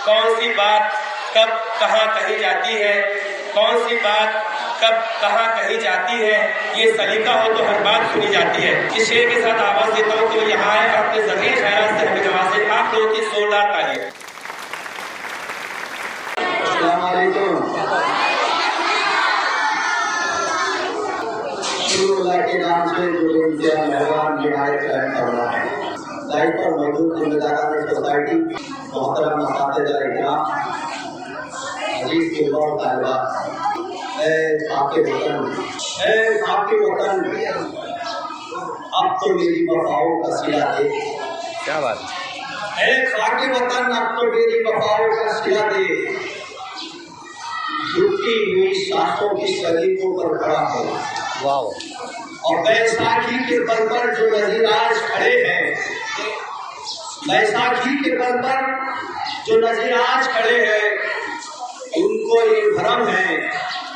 कौन सी बात कब कहाँ कही जाती है, कौन सी बात कब कहाँ कही जाती है, ये सलीका हो तो हर बात सुनी जाती है। इस शेर के साथ आवाज देता हूँ तो यहाँ है अपने जमीन खैरात से हमें नवाजे। आप लोगों की 16 तारीख। के नाम से जो मेहरबान निहायत करना है दायित्व पर मौजूद जिम्मेदारान सोसाइटी मोहतरम असातिज़ा इकराम अजीज के और तालिबा, आपके वतन अब तो मेरी वफाओं का सिला दे। क्या बात खाके वतन अब तो मेरी वफाओं का सिला दे। झुकी हुई सांसों की सलीकों पर खड़ा हो। वाह। और बैसाखी के बल पर जो नजीर आज खड़े हैं, बैसाखी के बल पर जो नजीर आज खड़े हैं, उनको ये भ्रम है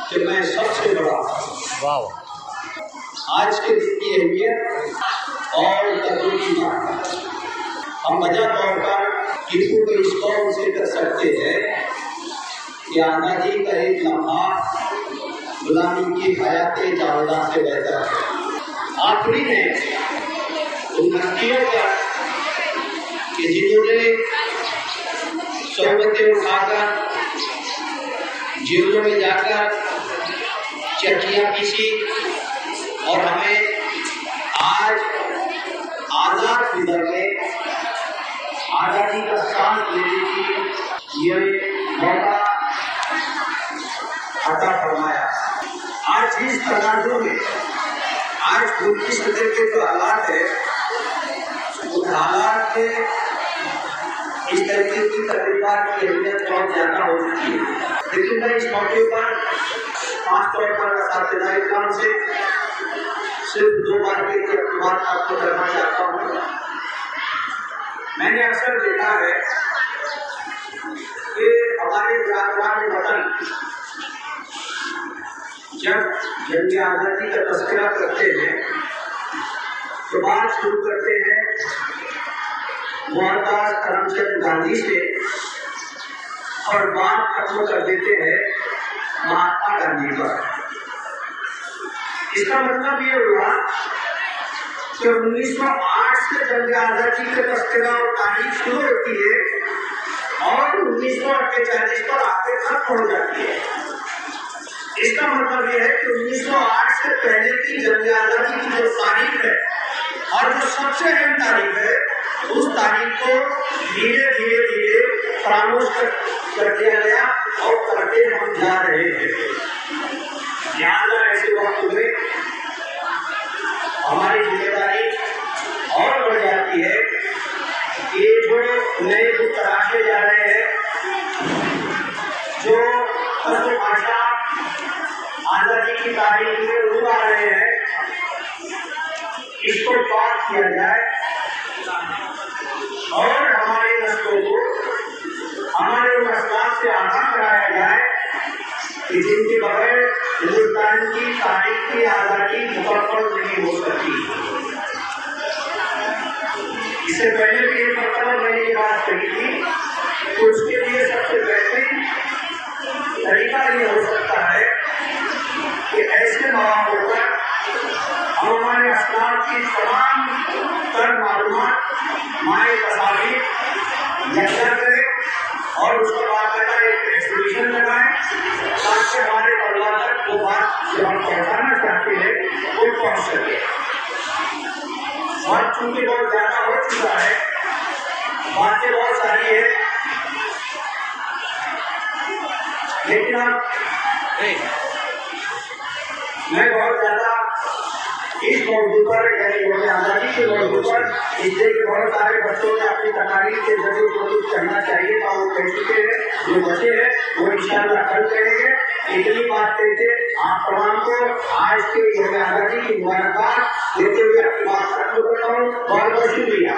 कि मैं सबसे बड़ा। वाह। आज के दिन की अहमियत और कदर की बात हम वजह तौर पर टीपू को इस कौम से कर सकते हैं कि आज़ादी का एक लम्हा गुलामी की हयाते जावदा से बेहतर है। आखिरी ने उन हस्तियों पर कि जिन्होंने सोबतें उठाकर जेलों में जाकर चर्चियाँ पीसी और हमें आज आज़ाद फिगर में आज़ादी का सांस लेने की ये मौका अता फरमाया। आज इस तनाज़ुर में आज उनकी सदर के जो हालात है, उन हालात में इस तरीके की तकरीबात की अहमियत बहुत ज़्यादा हो चुकी है। लेकिन मैं इस मौके पर खास तौर पर असातिज़ा इकराम से सिर्फ 2 बात की बात आपको करना चाहता हूँ। मैंने अक्सर देखा है कि हमारे जागरान वतन जब जंग आज़ादी का तस्करा करते हैं तो बात शुरू करते हैं मोहनदास करमचंद गांधी से और बात खत्म कर देते हैं महात्मा गांधी पर। इसका मतलब ये हुआ कि 1908 से जंग आज़ादी का तस्करा और तारीख शुरू होती है और 1948 पर आके खत्म हो जाती है। इसका मतलब यह है कि 1908 से पहले की जंग आज़ादी की जो तारीख है और जो सबसे अहम तारीख है, उस तारीख को धीरे धीरे खामोश कर दिया गया और करते हम जा रहे हैं। लिहाजा ऐसे वक्त में हमारी जिम्मेदारी और बढ़ जाती है कि जो नए बुत तराशे जा रहे हैं, जो भाषा आज़ादी की तारीख में रूप आ रहे हैं, इसको पास किया जाए और हमारे नस्लों को हमारे मसलात से आगाह कराया जाए कि जिनके बगैर हिंदुस्तान की तारीख की आज़ादी मुकम्मल नहीं हो सकती। इससे पहले भी एक मरतबा मैंने ये बात कही थी कि उसके लिए सबसे बेहतरीन तरीका ये हो सकता है कि ऐसे मौक़ों पर हम हमारे असलाफ की तमाम तर मालूमात माए तस्वीर यकजा करें और उसके बाद एक एक्सहिबिशन लगाएं ताकि हमारे तलबा तक वो बात जो हम पहुँचाना चाहते हैं वो पहुँच सके। बात चूंकि बहुत ज़्यादा हो चुका है, बातें बहुत सारी है, लेकिन अब मैं बहुत ज़्यादा इस मौजूद पर यानी आज़ादी के मौजूद पर इसलिए कि बहुत सारे बच्चों ने अपनी तकारीर के जरिए जो कुछ करना चाहिए था वो कह चुके हैं, जो बचे हैं वो इंशाअल्लाह कल करेंगे। इतनी बात कहते आप तमाम को आज के आज़ादी की मुबारकबाद देते हुए अपनी बात खत्म करता हूँ। बहुत बहुत शुक्रिया।